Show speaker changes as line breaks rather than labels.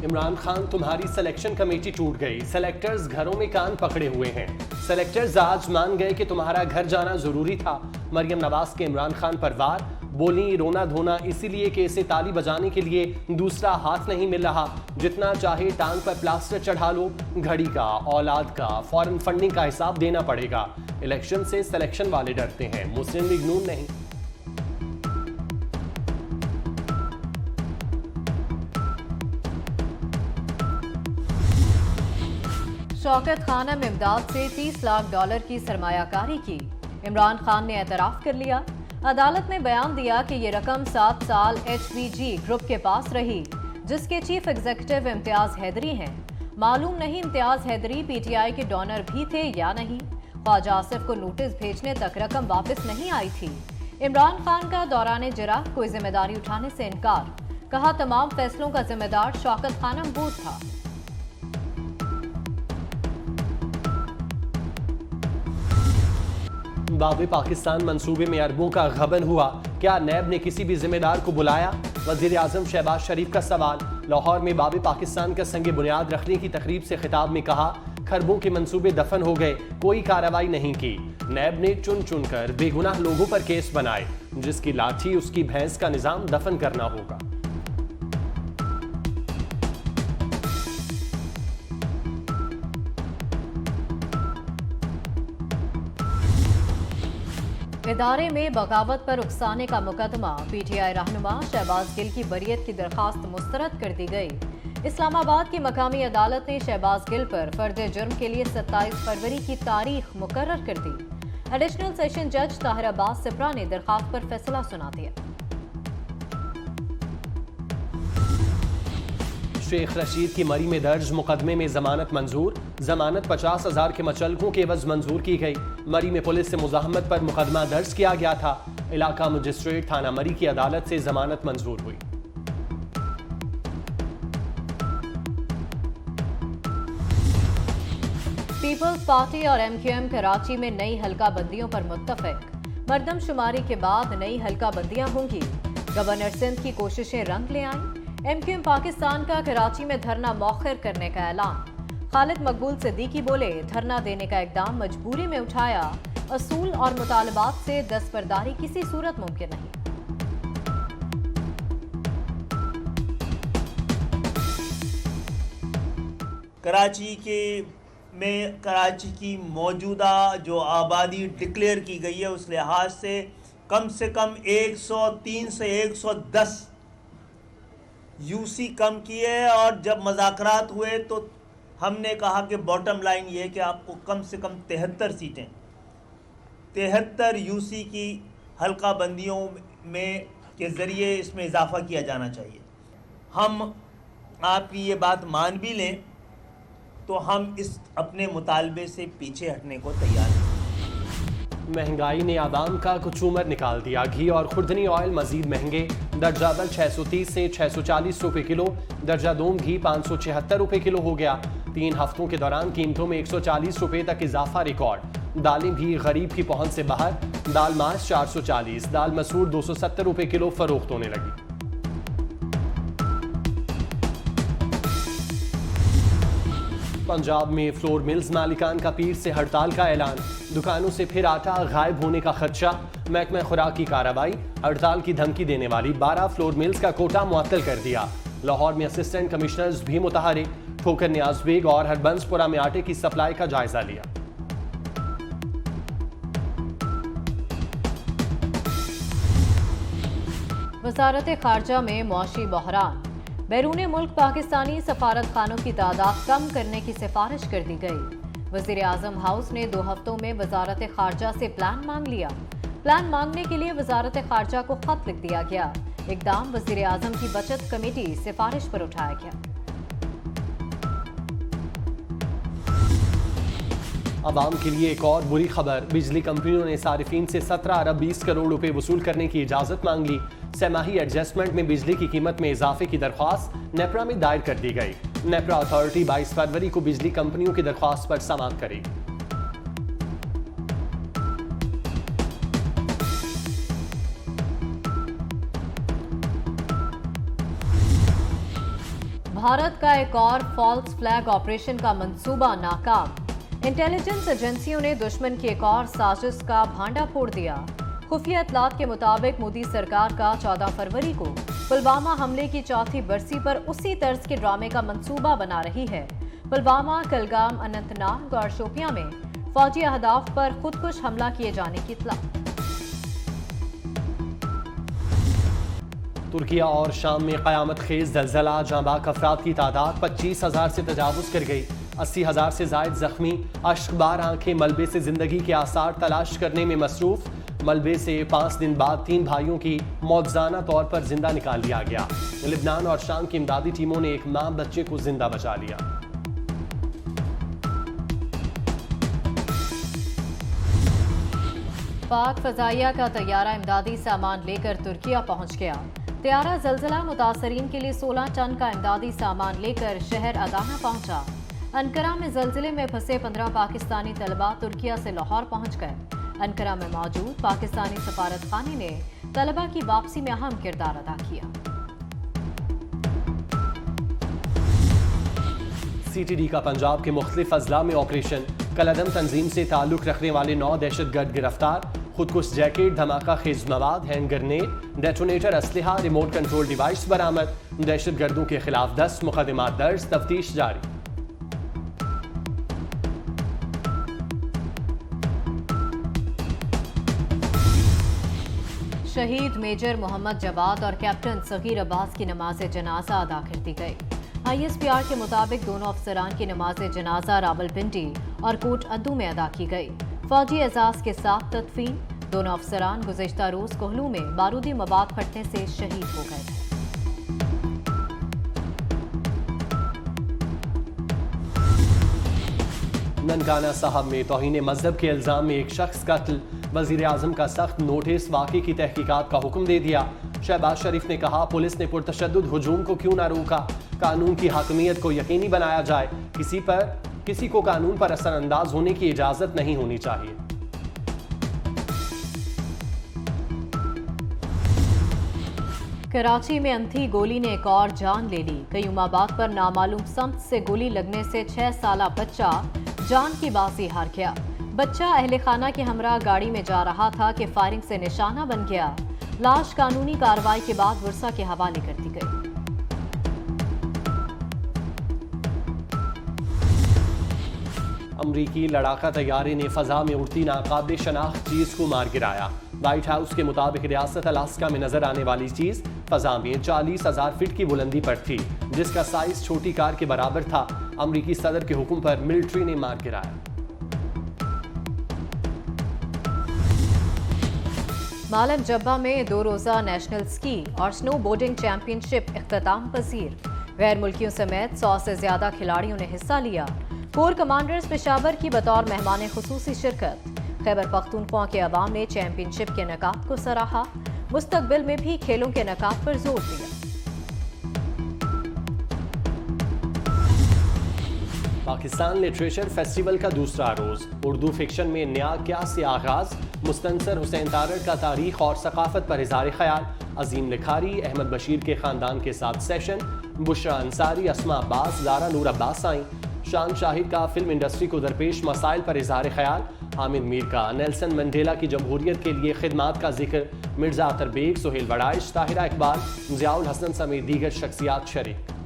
इमरान खान तुम्हारी selection committee टूट गई, सेलेक्टर्स घरों में कान पकड़े हुए हैं। सेलेक्टर्स आज मान गए कि तुम्हारा घर जाना जरूरी था। मरियम नवाज के इमरान खान पर वार, बोली रोना धोना इसीलिए कि इसे ताली बजाने के लिए दूसरा हाथ नहीं मिल रहा। जितना चाहे टांग पर प्लास्टर चढ़ा लो, घड़ी का, औलाद का, फॉरेन फंडिंग का हिसाब देना पड़ेगा। इलेक्शन से सिलेक्शन वाले डरते हैं, मुस्लिम लीग नून नहीं।
शौकत खानम इमदाद से $30 लाख की सरमायाकारी की, इमरान खान ने एतराफ कर लिया। अदालत ने बयान दिया कि ये रकम 7 साल HVG ग्रुप के पास रही, जिसके चीफ एग्जीक्यूटिव इम्तियाज हैदरी हैं। मालूम नहीं इम्तियाज हैदरी PTI के डोनर भी थे या नहीं। ख्वाजा आसिफ को नोटिस भेजने तक रकम वापस नहीं आई थी। इमरान खान का दौरान जरा कोई जिम्मेदारी उठाने से इनकार, कहा तमाम फैसलों का जिम्मेदार शौकत खानम बूथ था।
बाबे पाकिस्तान मंसूबे में अरबों का गबन हुआ, क्या नैब ने किसी भी जिम्मेदार को बुलाया? वजीर आजम शहबाज शरीफ का सवाल। लाहौर में बाबे पाकिस्तान का संग बुनियाद रखने की तकरीब से खिताब में कहा, खरबों के मंसूबे दफन हो गए, कोई कार्रवाई नहीं की। नैब ने चुन चुन कर बेगुनाह लोगों पर केस बनाए, जिसकी लाठी उसकी भैंस का निजाम दफन करना होगा।
इदारे में बगावत पर उकसाने का मुकदमा, PTI रहनुमा शहबाज गिल की बरियत की दरखास्त मुस्तरद कर दी गई। इस्लामाबाद की मकामी अदालत ने शहबाज गिल पर फर्द जुर्म के लिए 27 फरवरी की तारीख मुकर्रर कर दी। एडिशनल सेशन जज ताहिर अब्बास सिप्रा ने दरखास्त पर फैसला सुना दिया।
शेख रशीद की मरी में दर्ज मुकदमे में जमानत मंजूर, जमानत 50,000 के मचलकों के एवज मंजूर की गई। मरी में पुलिस से मुजाहमत पर मुकदमा दर्ज किया गया था। इलाका मजिस्ट्रेट थाना मरी की अदालत से जमानत मंजूर हुई।
पीपल्स पार्टी और MQM कराची में नई हल्का बंदियों पर मुत्तफिक, मरदमशुमारी के बाद नई हल्का बंदियां होंगी। गवर्नर सिंध की कोशिशें रंग ले आईं। MQM पाकिस्तान का कराची में धरना मौखर करने का ऐलान। खालिद मकबूल सिद्दीकी बोले, धरना देने का इकदाम मजबूरी में उठाया, असूल और मुतालबात से दस्तबरदारी किसी सूरत मुमकिन नहीं।
कराची की मौजूदा जो आबादी डिक्लेयर की गई है उस लिहाज से कम 103 से 110 UC कम किए, और जब मज़ाकरात हुए तो हमने कहा कि बॉटम लाइन ये है कि आपको कम से कम 73 सीटें, 73 UC की हल्का बंदियों में के ज़रिए इसमें इजाफ़ा किया जाना चाहिए। हम आपकी ये बात मान भी लें तो हम इस अपने मुतालबे से पीछे हटने को तैयार हैं।
महंगाई ने आवाम का कुचूमर निकाल दिया। घी और खुर्दनी ऑयल मजीद महंगे, दर्जा अव्वल 630 से 640 रुपए किलो, दर्जा दोम घी 576 रुपए किलो हो गया। 3 हफ्तों के दौरान कीमतों में 140 रुपए तक इजाफा रिकॉर्ड। दालें भी गरीब की पहुंच से बाहर, दाल मास 440, दाल मसूर 270 रुपए किलो फरोख्त होने लगी। पंजाब में फ्लोर मिल्स मालिकान का पीर से हड़ताल का ऐलान, दुकानों से फिर आटा गायब होने का खदशा। महकमा खुराक की कार्रवाई, हड़ताल की धमकी देने वाली 12 फ्लोर मिल्स का कोटा मुअत्तल कर दिया। लाहौर में असिस्टेंट कमिश्नर्स भी मुतहरिक, ठोकर नियाज बेग और हरबंसपुरा में आटे की सप्लाई का जायजा लिया।
वजारत खारजा में मुआशी बहरान, बैरून मुल्क पाकिस्तानी सफारत खानों की तादाद कम करने की सिफारिश कर दी गई। वजीर आजम हाउस ने 2 हफ्तों में वजारत खारजा से प्लान मांग लिया। प्लान मांगने के लिए वजारत खारजा को खत लिख दिया गया। इकदाम वजीर आजम की बचत कमेटी सिफारिश पर उठाया गया।
आवाम के लिए एक और बुरी खबर, बिजली कंपनियों ने सारिफीन से 17 अरब 20 करोड़ रुपए वसूल करने की इजाजत मांग ली। सहमाही एडजस्टमेंट में बिजली की कीमत में इजाफे की दरख्वास्त नेपरा में दायर कर दी गई। नेपरा अथॉरिटी 22 फरवरी को बिजली कंपनियों की दरख्वास्त पर समाअत करेगी।
भारत का एक और फॉल्स फ्लैग ऑपरेशन का मंसूबा नाकाम। इंटेलिजेंस एजेंसियों ने दुश्मन की एक और साजिश का भांडा फोड़ दिया। खुफिया इत्तलात के मुताबिक मोदी सरकार का 14 फरवरी को पुलवामा हमले की चौथी बरसी पर उसी तर्ज के ड्रामे का मंसूबा बना रही है। पुलवामा, कलगाम, अनंतनाग और शोपियां में फौजी अहदाफ पर खुदकुश हमला किए जाने की इत्तला।
तुर्किया और शाम में क़यामत खेज ज़लज़ला, जांबाक अफराद की तादाद 25,000 से तजावुज़ कर गई। 80,000 से ज़ायद जख्मी, अश्कबार आंखें मलबे से जिंदगी के आसार तलाश करने में मसरूफ। मलबे से 5 दिन बाद 3 भाइयों की मौजज़ाना तौर पर जिंदा निकाल लिया गया। लिबनान और शाम की इमदादी टीमों ने एक मां बच्चे को जिंदा बचा लिया।
पाक फजाइया का तैयारा इमदादी सामान लेकर तुर्किया पहुंच गया। तैयारा ज़लज़ला मुतासरीन के लिए 16 टन का इमदादी सामान लेकर शहर अदाना पहुंचा। अनकरा में ज़लज़ले में फंसे 15 पाकिस्तानी तलबा तुर्किया से लाहौर पहुंच गए। अनकरा में मौजूद पाकिस्तानी सफारतखाने ने तलबा की वापसी में अहम किरदार अदा किया।
CTD का पंजाब के मुख्तलिफ अजला में ऑपरेशन। कलअदम तंजीम से ताल्लुक रखने वाले 9 दहशतगर्द गिरफ्तार। खुदकुश जैकेट, धमाका खेज मवाद, हैंड ग्रेनेड, डेटोनेटर असलहा, रिमोट कंट्रोल डिवाइस बरामद। दहशतगर्दों के खिलाफ 10 मुकदमात दर्ज, तफ्तीश जारी।
शहीद मेजर मोहम्मद जवाद और कैप्टन सगीर अब्बास की नमाज जनाजा अदा कर दी गई। ISPR के मुताबिक दोनों अफसरान की नमाज जनाजा रावलपिंडी और कोट अद्दू में अदा की गई। फौजी एजाज के साथ तदफीन। दोनों अफसरान गुज़िश्ता रोज कोहलू में बारूदी मवाद फटने से शहीद हो गए थे।
ननकाना साहब में तौहीन मजहब के इल्जाम में एक शख्स कत्ल। वजीर आजम का सख्त नोटिस, वाक़े की तहकीकात का हुक्म दे दिया। शहबाज शरीफ ने कहा, पुलिस ने पुरतशद्दुद हुजूम को क्यों ना रोका। कानून की हाकमियत को यकीनी बनाया जाए। किसी को कानून पर असरअंदाज होने की इजाजत नहीं होनी चाहिए।
कराची में अंधी गोली ने एक और जान ले ली। कयूमाबाद पर नामालूम समत से गोली लगने से 6 साला बच्चा जान की बाजी हार गया। बच्चा अहले खाना के हमरा गाड़ी में जा रहा था कि फायरिंग से निशाना बन गया। लाश कानूनी कार्रवाई के बाद वर्सा के हवाले कर दी गई।
अमरीकी लड़ाका तैयारे ने फजा में उड़ती नाकाबिल शनाख्त चीज को मार गिराया। व्हाइट हाउस के मुताबिक रियासत अलास्का में नजर आने वाली चीज फजा में 40,000 फीट की बुलंदी पर थी, जिसका साइज छोटी कार के बराबर था। अमरीकी सदर के हुक्म पर मिलिट्री ने मार गिराया।
मालम जब्बा में 2 रोजा नेशनल स्की और स्नो बोर्डिंग चैंपियनशिप इख्तिताम पजीर। गैर मुल्कियों समेत 100 से ज्यादा खिलाड़ियों ने हिस्सा लिया। कोर कमांडर्स पेशावर की बतौर मेहमान खुसूसी शिरकत। खैबर पख्तूनख्वा के अवाम ने चैंपियनशिप के नकात को सराहा। मुस्तकबिल में भी खेलों के नकात पर जोर दिया।
पाकिस्तान लिटरेचर फेस्टिवल का दूसरा रोज। उर्दू फिक्शन में नया क्या से आगाज। मुस्तनसर हुसैन तारड़ का तारीख और सकाफत पर इज़हार ख्याल। अजीम लिखारी, अहमद बशीर के खानदान के साथ सेशन। बुशरा अंसारी, अस्मा अब्बास, ज़ारा नूर अब्बास आई। शान शाहिद का फिल्म इंडस्ट्री को दरपेश मसाइल पर इज़हार ख्याल। हामिद मीर का नेल्सन मंडेला की जमहूरियत के लिए खिदमात का जिक्र। मिर्जा अतर बेग, सुहेल वड़ाइश, ताहिरा इकबाल, ज़ियाउल हसन समेत दीगर शख्सियात शरीक।